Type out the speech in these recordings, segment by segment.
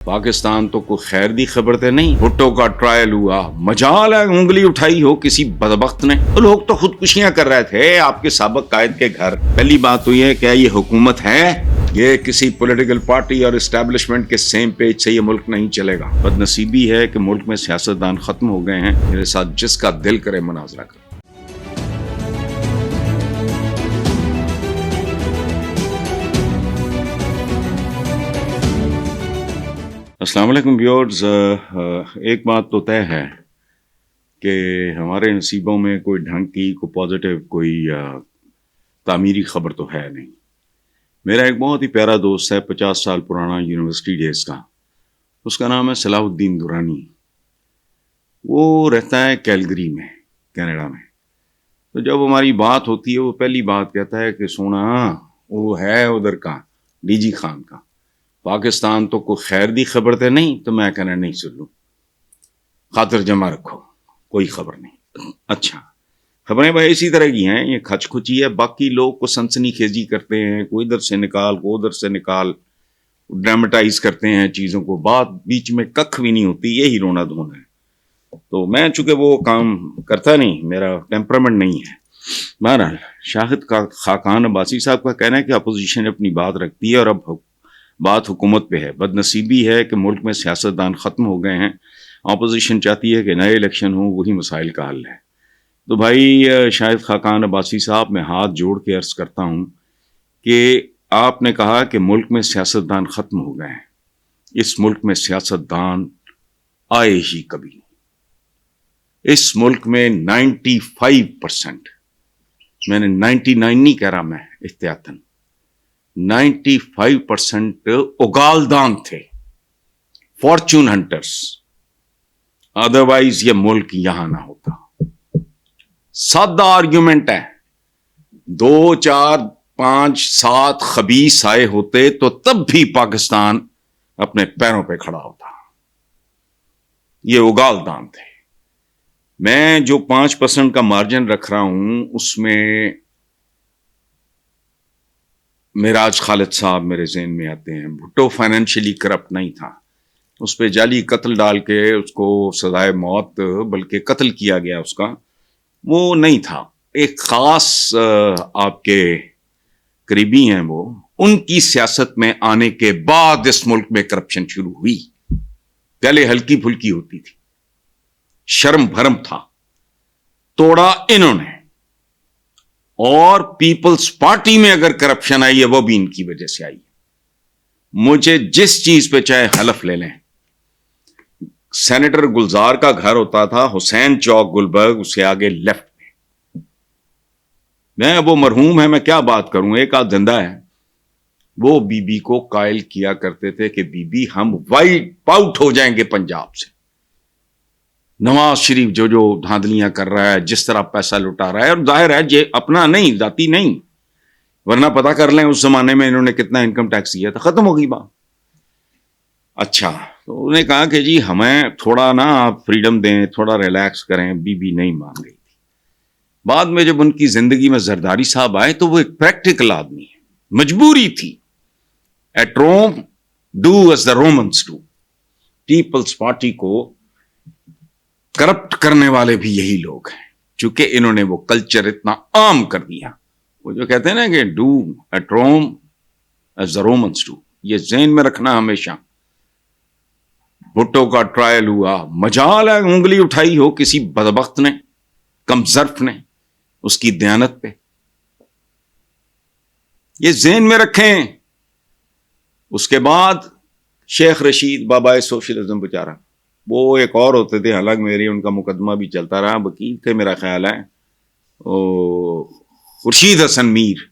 پاکستان تو کوئی خیر دی خبر تے نہیں. بھٹو کا ٹرائل ہوا, مجال ہے انگلی اٹھائی ہو کسی بدبخت نے. تو لوگ تو خودکشیاں کر رہے تھے آپ کے سابق قائد کے گھر. پہلی بات تو یہ کہ یہ حکومت ہے, یہ کسی پولیٹیکل پارٹی اور اسٹیبلشمنٹ کے سیم پیج سے یہ ملک نہیں چلے گا. بد نصیبی ہے کہ ملک میں سیاستدان ختم ہو گئے ہیں. میرے ساتھ جس کا دل کرے مناظرہ کرے. السلام علیکم ویورز. ایک بات تو طے ہے کہ ہمارے نصیبوں میں کوئی ڈھنگ کی, کوئی پازیٹیو, کوئی تعمیری خبر تو ہے نہیں. میرا ایک بہت ہی پیارا دوست ہے, 50 سال پرانا, یونیورسٹی ڈیز کا. اس کا نام ہے صلاح الدین درانی. وہ رہتا ہے کیلگری میں, کینیڈا میں. تو جب ہماری بات ہوتی ہے وہ پہلی بات کہتا ہے کہ سونا وہ ہے ادھر کا ڈی جی خان کا, پاکستان تو کوئی خیر دی خبر تے نہیں. تو میں کہنا نہیں سن لوں, خاطر جمع رکھو, کوئی خبر نہیں. اچھا, خبریں بھائی اسی طرح کی ہیں, یہ کھچ کھچی ہے. باقی لوگ کو سنسنی خیزی کرتے ہیں, کوئی ادھر سے نکال, کوئی ادھر سے نکال, ڈرامٹائز کرتے ہیں چیزوں کو. بات بیچ میں ککھ بھی نہیں ہوتی, یہی رونا دھونا ہے. تو میں چونکہ وہ کام کرتا نہیں, میرا ٹیمپرامنٹ نہیں ہے. بہرحال شاہد خاقان عباسی صاحب کا کہنا ہے کہ اپوزیشن اپنی بات رکھتی ہے اور اب بات حکومت پہ ہے. بد نصیبی ہے کہ ملک میں سیاستدان ختم ہو گئے ہیں. اپوزیشن چاہتی ہے کہ نئے الیکشن ہوں, وہی مسائل کا حل ہے. تو بھائی شاہد خاقان عباسی صاحب, میں ہاتھ جوڑ کے عرض کرتا ہوں کہ آپ نے کہا کہ ملک میں سیاستدان ختم ہو گئے ہیں. اس ملک میں سیاستدان آئے ہی کبھی نہیں. اس ملک میں 95%, میں نے 99 نہیں کہہ رہا, میں احتیاطاً 95% اگالدان تھے, فارچون ہنٹرز. ادروائز یہ ملک یہاں نہ ہوتا. سادہ آرگیومنٹ ہے, 2 4 5 7 خبیث آئے ہوتے تو تب بھی پاکستان اپنے پیروں پہ کھڑا ہوتا. یہ اگالدان تھے. میں جو 5% کا مارجن رکھ رہا ہوں اس میں معراج خالد صاحب میرے ذہن میں آتے ہیں. بھٹو فائنینشلی کرپٹ نہیں تھا, اس پہ جعلی قتل ڈال کے اس کو سزائے موت, بلکہ قتل کیا گیا اس کا, وہ نہیں تھا. ایک خاص آپ کے قریبی ہیں وہ, ان کی سیاست میں آنے کے بعد اس ملک میں کرپشن شروع ہوئی. پہلے ہلکی پھلکی ہوتی تھی, شرم بھرم تھا, توڑا انہوں نے. اور پیپلز پارٹی میں اگر کرپشن آئی ہے وہ بھی ان کی وجہ سے آئی ہے. مجھے جس چیز پہ چاہے حلف لے لیں, سینیٹر گلزار کا گھر ہوتا تھا حسین چوک گلبرگ, اس سے آگے لیفٹ میں. وہ مرحوم ہے, میں کیا بات کروں, ایک آدھ زندہ ہے. وہ بی بی کو قائل کیا کرتے تھے کہ بی بی ہم وائپ آؤٹ ہو جائیں گے پنجاب سے. نواز شریف جو دھاندلیاں کر رہا ہے, جس طرح پیسہ لٹا رہا ہے, اور ظاہر ہے یہ اپنا نہیں, ذاتی نہیں, ورنہ پتا کر لیں اس زمانے میں انہوں نے کتنا انکم ٹیکس دیا تھا, ختم ہو گئی بات. اچھا, تو انہوں نے کہا کہ جی ہمیں تھوڑا نا آپ فریڈم دیں, تھوڑا ریلیکس کریں. بی بی نہیں مان گئی تھی. بعد میں جب ان کی زندگی میں زرداری صاحب آئے تو وہ ایک پریکٹیکل آدمی ہے, مجبوری تھی. At Rome do as the Romans do. Peoples Party کو کرپٹ کرنے والے بھی یہی لوگ ہیں, چونکہ انہوں نے وہ کلچر اتنا عام کر دیا. وہ جو کہتے ہیں نا کہ do at Rome as the Romans do, یہ ذہن میں رکھنا ہمیشہ. بھٹو کا ٹرائل ہوا, مجال ہے انگلی اٹھائی ہو کسی بدبخت نے, کم ظرف نے, اس کی دیانت پہ. یہ ذہن میں رکھیں. اس کے بعد شیخ رشید بابائے سوشلزم بیچارہ, وہ ایک اور ہوتے تھے, حالانکہ میری ان کا مقدمہ بھی چلتا رہا, وکیل تھے میرا خیال ہے. خورشید حسن میر,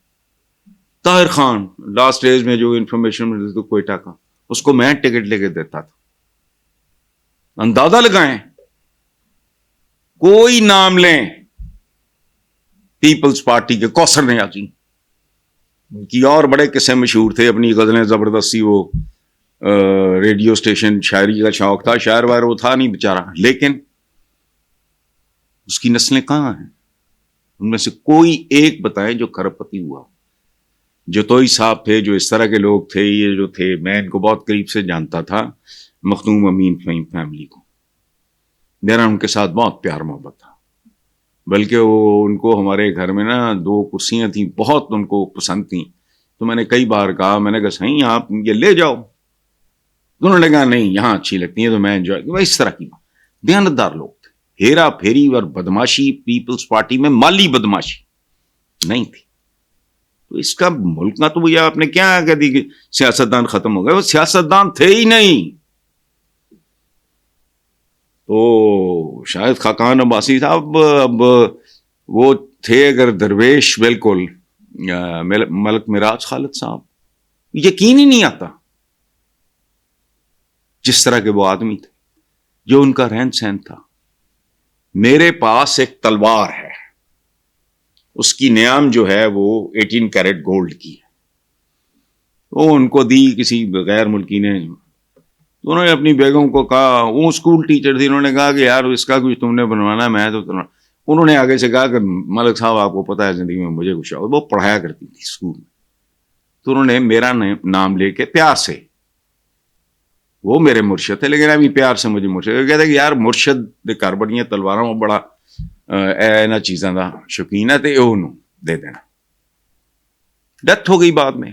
طاہر خان, لاسٹ ڈیز میں جو انفارمیشن ملتی تھی کوئٹہ کا, اس کو میں ٹکٹ لے کے دیتا تھا. اندازہ لگائیں, کوئی نام لیں پیپلز پارٹی کے, کوثر نیازی کی, اور بڑے قصے مشہور تھے, اپنی غزلیں زبردستی, وہ ریڈیو اسٹیشن, شاعری کا شوق تھا, شاعر وائر وہ تھا نہیں بیچارہ, لیکن اس کی نسلیں کہاں ہیں؟ ان میں سے کوئی ایک بتائیں جو کروڑپتی ہوا. جتوئی صاحب تھے، جو اس طرح کے لوگ تھے، یہ جو تھے، میں ان کو بہت قریب سے جانتا تھا، مخدوم امین فہیم فیملی کو، میرا ان کے ساتھ بہت پیار محبت تھا، بلکہ وہ ان کو ہمارے گھر میں نا 2 کرسیاں تھیں، بہت ان کو پسند تھیں، تو میں نے کئی بار کہا، میں نے کہا صحیح آپ یہ لے جاؤ، انہوں نے کہا نہیں یہاں اچھی لگتی ہیں تو میں انجوائے، اس طرح کی بات، دیانتدار لوگ تھے، ہیرا پھیری اور بدماشی پیپلز پارٹی میں مالی بدماشی نہیں تھی، تو اس کا ملک کا تو بھیا آپ نے کیا کہہ دی کہ سیاستدان ختم ہو گئے، وہ سیاستدان تھے ہی نہیں، تو شاید خاقان عباسی صاحب اب وہ تھے اگر درویش بالکل، ملک معراج خالد صاحب، یقین ہی نہیں آتا جس طرح کے وہ آدمی تھے، جو ان کا رہن سہن تھا۔ میرے پاس ایک تلوار ہے، اس کی نیام جو ہے وہ 18 کیرٹ گولڈ کی ہے، وہ ان کو دی کسی غیر ملکی نے، انہوں نے اپنی بیگم کو کہا، وہ اسکول ٹیچر تھی، انہوں نے کہا کہ یار اس کا کچھ تم نے بنوانا، میں تو انہوں نے آگے سے کہا کہ ملک صاحب آپ کو پتا ہے زندگی میں مجھے کچھ، وہ پڑھایا کرتی تھی اسکول میں، تو انہوں نے میرا نام لے کے پیار سے، وہ میرے مرشد تھے لیکن ابھی پیار سے مجھے مرشد کہتے کہ یار مرشد دے کر بڑیاں تلواراں بڑا اینا چیزاں دا شوقین ہے، تے انہوں دے دینا۔ ڈیتھ ہو گئی بعد میں،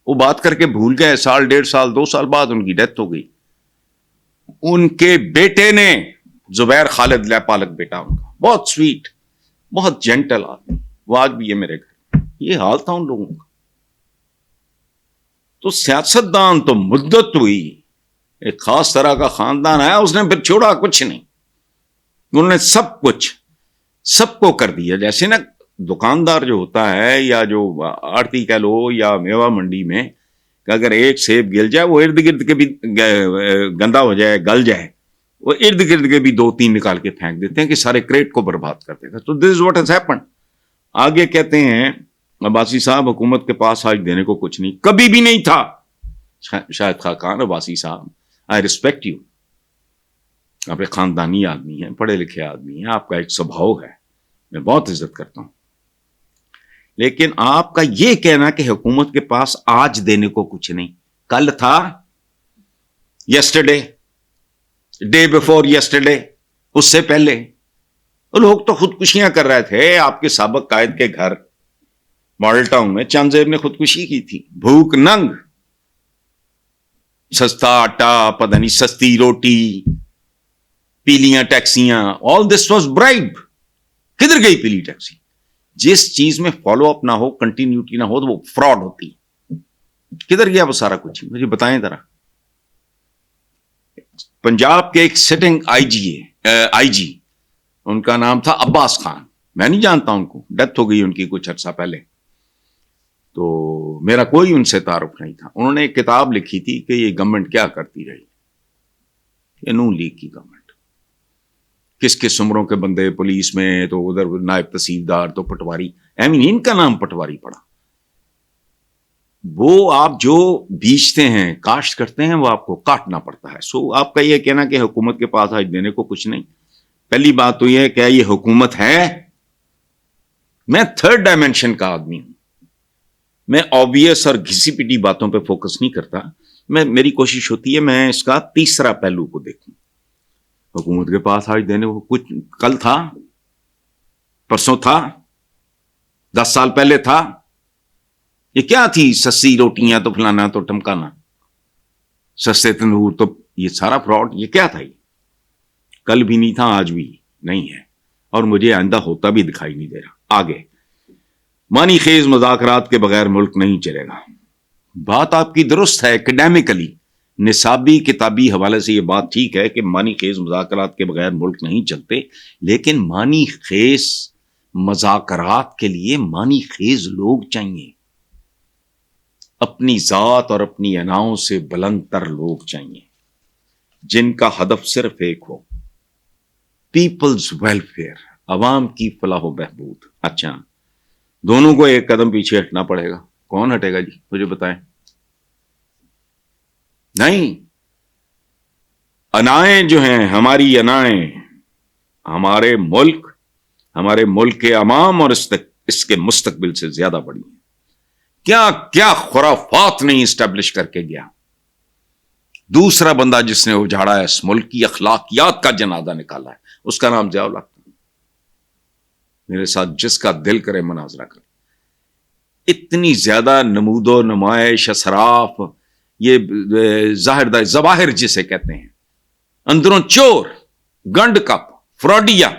وہ بات کر کے بھول گئے، 1.5 سال 2 سال بعد ان کی ڈیتھ ہو گئی۔ ان کے بیٹے نے، زبیر خالد لیپالک بیٹا ان کا، بہت سویٹ، بہت جینٹل آدمی، وہ آج بھی ہے میرے گھر، یہ حال تھا ان لوگوں کا۔ تو سیاستدان تو مدت ہوئی، ایک خاص طرح کا خاندان آیا، اس نے پھر چھوڑا کچھ نہیں، انہوں نے سب کچھ سب کو کر دیا، جیسے نا دکاندار جو ہوتا ہے یا جو آڑتی کہہ لو یا میوہ منڈی میں، کہ اگر ایک سیب گل جائے وہ ارد گرد کے بھی گندا ہو جائے، گل جائے، وہ ارد گرد کے بھی 2-3 نکال کے پھینک دیتے ہیں کہ سارے کریٹ کو برباد کر دیتے ہیں۔ تو دس از واٹ ہیز ہیپنڈ۔ آگے کہتے ہیں عباسی صاحب حکومت کے پاس آج دینے کو کچھ نہیں، کبھی بھی نہیں تھا۔ شاید خاقان عباسی صاحب، آئی ریسپیکٹ یو، آپ ایک خاندانی آدمی ہیں، پڑھے لکھے آدمی ہیں، آپ کا ایک سبھاؤ ہے، میں بہت عزت کرتا ہوں، لیکن آپ کا یہ کہنا کہ حکومت کے پاس آج دینے کو کچھ نہیں، کل تھا، یسٹرڈے، ڈے بیفور یسٹرڈے، اس سے پہلے لوگ تو خودکشیاں کر رہے تھے۔ آپ کے سابق قائد کے گھر ماڈل ٹاؤن میں چند زیب نے خودکشی کی تھی، بھوک ننگ، سستا آٹا، پتہ نہیں سستی روٹی، پیلیاں ٹیکسیاں، آل دس واز برائب۔ کدھر گئی پیلی ٹیکسی؟ جس چیز میں فالو اپ نہ ہو، کنٹینیوٹی نہ ہو، تو وہ فراڈ ہوتی۔ کدھر گیا وہ سارا کچھ؟ مجھے بتائیں ذرا۔ پنجاب کے ایک سٹنگ آئی جی، ان کا نام تھا عباس خان، میں نہیں جانتا ان کو، ڈیتھ ہو گئی ان کی کچھ عرصہ پہلے، تو میرا کوئی ان سے تعارف نہیں تھا۔ انہوں نے ایک کتاب لکھی تھی کہ یہ گورنمنٹ کیا کرتی رہی، یہ نون لیگ کی گورنمنٹ، کس کس عمروں کے بندے پولیس میں، تو ادھر نائب تحصیلدار، تو پٹواری، ان کا نام پٹواری پڑا۔ وہ آپ جو بیچتے ہیں، کاشت کرتے ہیں، وہ آپ کو کاٹنا پڑتا ہے۔ سو آپ کا یہ کہنا کہ حکومت کے پاس آج دینے کو کچھ نہیں، پہلی بات تو یہ ہے کہ یہ حکومت ہے؟ میں 3rd ڈائمینشن کا آدمی ہوں، میں آبویس اور گھسی پٹی باتوں پہ فوکس نہیں کرتا، میری کوشش ہوتی ہے میں اس کا تیسرا پہلو کو دیکھوں۔ حکومت کے پاس آج دینے کو کچھ، کل تھا، پرسوں تھا، 10 سال پہلے تھا، یہ کیا تھی؟ سستی روٹیاں تو فلانا تو ٹمکانا، سستے تندور، تو یہ سارا فراڈ، یہ کیا تھا؟ یہ کل بھی نہیں تھا، آج بھی نہیں ہے، اور مجھے آئندہ ہوتا بھی دکھائی نہیں دے رہا۔ آگے معنی خیز مذاکرات کے بغیر ملک نہیں چلے گا، بات آپ کی درست ہے، ایکڈیمکلی نصابی کتابی حوالے سے یہ بات ٹھیک ہے کہ معنی خیز مذاکرات کے بغیر ملک نہیں چلتے، لیکن معنی خیز مذاکرات کے لیے معنی خیز لوگ چاہیے، اپنی ذات اور اپنی اناؤں سے بلند تر لوگ چاہیے، جن کا ہدف صرف ایک ہو، پیپلز ویلفیئر، عوام کی فلاح و بہبود۔ اچھا، دونوں کو ایک قدم پیچھے ہٹنا پڑے گا، کون ہٹے گا جی؟ مجھے بتائیں۔ نہیں، انائیں جو ہیں، ہماری انائیں، ہمارے ملک کے عوام اور اس کے مستقبل سے زیادہ بڑی ہیں۔ کیا کیا خرافات نہیں اسٹیبلش کر کے گیا. دوسرا بندہ جس نے اجاڑا ہے اس ملک کی اخلاقیات کا جنازہ نکالا ہے, اس کا نام ضیاء الحق. میرے ساتھ جس کا دل کرے مناظرہ کر. اتنی زیادہ نمود و نمائش, اسراف, یہ ظاہر ظواہر جسے کہتے ہیں, اندروں چور, گنڈ کپ, فراڈیا,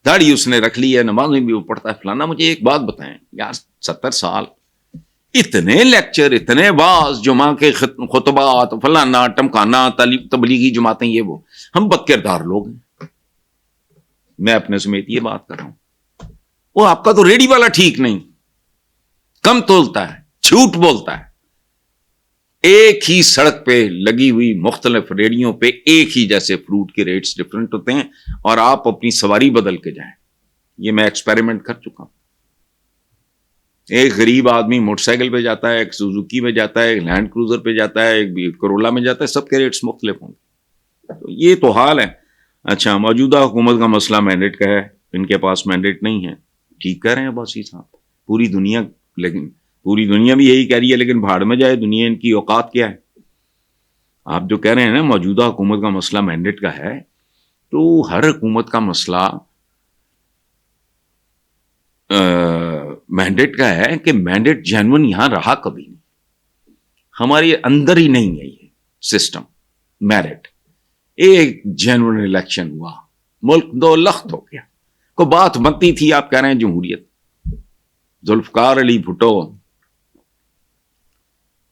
داڑھی اس نے رکھ لی ہے, نماز میں بھی وہ پڑھتا ہے فلانا. مجھے ایک بات بتائیں یار, 70 سال, اتنے لیکچر, اتنے واز, جمعہ کے خطبات, فلانا ٹمکانا, تبلیغی جماعتیں, یہ وہ, ہم بد کردار لوگ ہیں. میں اپنے سمیت یہ بات کر رہا ہوں. وہ آپ کا تو ریڈی والا ٹھیک نہیں, کم تولتا ہے, جھوٹ بولتا ہے. ایک ہی سڑک پہ لگی ہوئی مختلف ریڑیوں پہ ایک ہی جیسے فروٹ کے ریٹس ڈفرنٹ ہوتے ہیں, اور آپ اپنی سواری بدل کے جائیں. یہ میں ایکسپیریمنٹ کر چکا ہوں. ایک غریب آدمی موٹر سائیکل پہ جاتا ہے, ایک سوزوکی میں جاتا ہے, ایک لینڈ کروزر پہ جاتا ہے, ایک کرولا میں جاتا ہے, سب کے ریٹس مختلف ہوں گے. تو یہ تو حال ہے. اچھا, موجودہ حکومت کا مسئلہ مینڈیٹ کا ہے, ان کے پاس مینڈیٹ نہیں ہے. ٹھیک کہہ رہے ہیں باسی صاحب, پوری دنیا, لیکن پوری دنیا بھی یہی کہہ رہی ہے, لیکن بھاڑ میں جائے دنیا, ان کی اوقات کیا ہے. آپ جو کہہ رہے ہیں نا موجودہ حکومت کا مسئلہ مینڈیٹ کا ہے, تو ہر حکومت کا مسئلہ مینڈیٹ کا ہے کہ مینڈیٹ جینون یہاں رہا کبھی نہیں. ہمارے اندر ہی نہیں ہے یہ سسٹم میرٹ. ایک جینون الیکشن ہوا, ملک 2 لخت ہو گیا. کو بات بنتی تھی, آپ کہہ رہے ہیں جمہوریت. ذوالفقار علی بھٹو,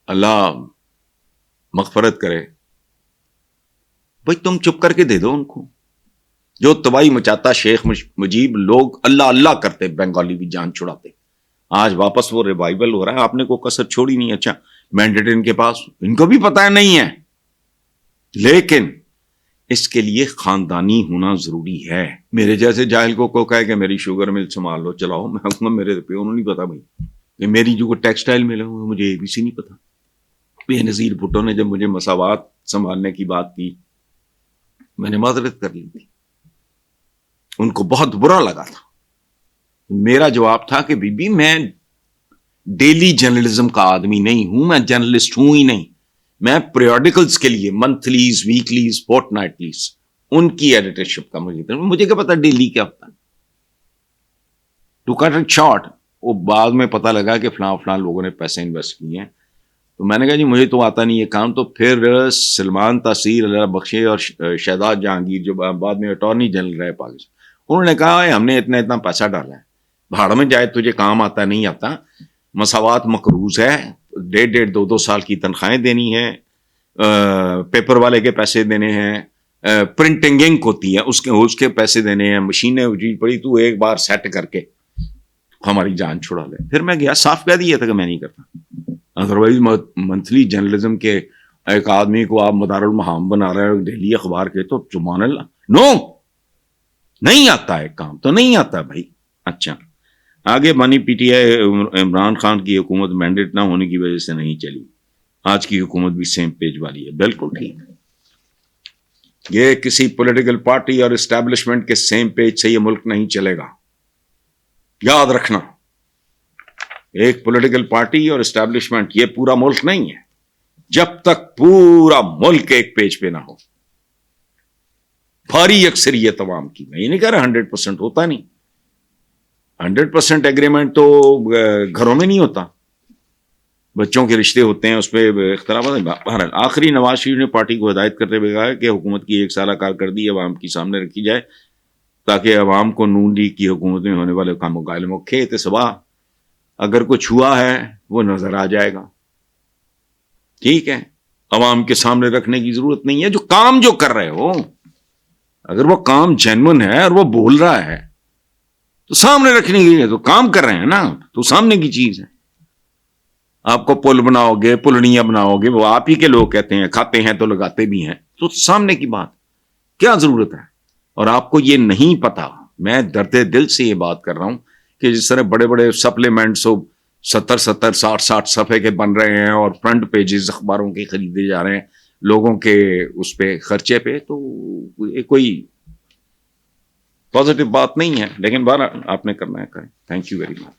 اللہ مغفرت کرے, بھائی تم چپ کر کے دے دو ان کو. جو تباہی مچاتا شیخ مجیب, لوگ اللہ اللہ کرتے, بنگالی بھی جان چھڑاتے. آج واپس وہ ریوائول ہو رہا ہے, آپ نے کوئی کسر چھوڑی نہیں. اچھا, مینڈیٹ ان کے پاس, ان کو بھی پتہ نہیں ہے, لیکن اس کے لیے خاندانی ہونا ضروری ہے. میرے جیسے جاہل کو کہے کہ میری شوگر مل سنبھال لو, چلاؤ, میں کہوں گا میرے پیوں نہیں پتا بھائی کہ میری جو ٹیکسٹائل مل ہے مجھے اے بی سی نہیں پتا. بے نظیر بھٹو نے جب مجھے مساوات سنبھالنے کی بات کی, میں نے معذرت کر لی تھی. ان کو بہت برا لگا تھا. میرا جواب تھا کہ بی بی میں ڈیلی جرنلزم کا آدمی نہیں ہوں, میں جرنلسٹ ہوں ہی نہیں. میں پیریوڈیکلز کے لیے منتھلیز, ویکلیز, فورٹ نائٹلیز, ان کی ایڈیٹرشپ کا مجھے کیا پتا ڈیلی کیا ہوتا ہے. ٹو کٹ اٹ شارٹ, وہ بعد میں پتا لگا کہ فلاں لوگوں نے پیسے انویسٹ کیے ہیں. تو میں نے کہا جی مجھے تو آتا نہیں یہ کام. تو پھر سلمان تاثیر اللہ بخشے اور شہزاد جہانگیر جو بعد میں اٹارنی جنرل رہے پاکستان, انہوں نے کہا ہم نے اتنا پیسہ ڈالا ہے, بھاڑ میں جائے تجھے کام آتا نہیں آتا. مساوات مقروض ہے, 1.5-2 سال کی تنخواہیں دینی ہے, پیپر والے کے پیسے دینے ہیں, پرنٹنگ انک ہوتی ہے اس کے پیسے دینے ہیں, مشینیں اجڑی پڑی, تو ایک بار سیٹ کر کے ہماری جان چھڑا لے. پھر میں گیا, صاف کہہ دیا تھا کہ میں نہیں کرتا. ادروائز منتھلی جرنلزم کے ایک آدمی کو آپ مدار المہام بنا رہے ہو ڈیلی اخبار کے, تو سبحان اللہ, نو, نہیں آتا ہے کام, تو نہیں آتا بھائی. اچھا, آگے بانی P T I, Imran Khan کی حکومت مینڈیٹ نہ ہونے کی وجہ سے نہیں چلی. آج کی حکومت بھی سیم پیج والی ہے. بالکل ٹھیک. یہ کسی پولیٹیکل پارٹی اور اسٹیبلشمنٹ کے سیم پیج سے یہ ملک نہیں چلے گا, یاد رکھنا. ایک پولیٹیکل پارٹی اور اسٹیبلشمنٹ, یہ پورا ملک نہیں ہے جب تک پورا ملک ایک پیج پہ نہ ہو. بھاری اکثریت عوام کی, میں یہ نہیں کہہ رہا 100% ہوتا نہیں, 100% ایگریمنٹ تو گھروں میں نہیں ہوتا, بچوں کے رشتے ہوتے ہیں, اس پہ اختلاف. آخری نواز شریف نے پارٹی کو ہدایت کرتے ہوئے کہا کہ حکومت کی 1 سالہ کارکردگی عوام کی سامنے رکھی جائے تاکہ عوام کو نون لیگ کی حکومت میں ہونے والے کاموں کا علم ہو. کھیت سبا اگر کچھ ہوا ہے وہ نظر آ جائے گا, ٹھیک ہے, عوام کے سامنے رکھنے کی ضرورت نہیں ہے. جو کام جو کر رہے ہو, اگر وہ کام جینون ہے اور وہ بول رہا ہے تو سامنے رکھنے کی ہے, تو کام کر رہے ہیں نا, تو سامنے کی چیز ہے. آپ کو پل بناؤ گے, پلڑیاں بناؤ گے, وہ آپ ہی کے لوگ کہتے ہیں, کھاتے ہیں تو لگاتے بھی ہیں, تو سامنے کی بات کیا ضرورت ہے. اور آپ کو یہ نہیں پتا, میں درد دل سے یہ بات کر رہا ہوں کہ جس طرح بڑے بڑے سپلیمنٹس 70 60 صفحے کے بن رہے ہیں اور فرنٹ پیجز اخباروں کے خریدے جا رہے ہیں لوگوں کے اس پہ خرچے پہ, تو یہ کوئی پازیٹو بات نہیں ہے. لیکن بہرحال آپ نے کرنا ہے کریں. Thank you very much.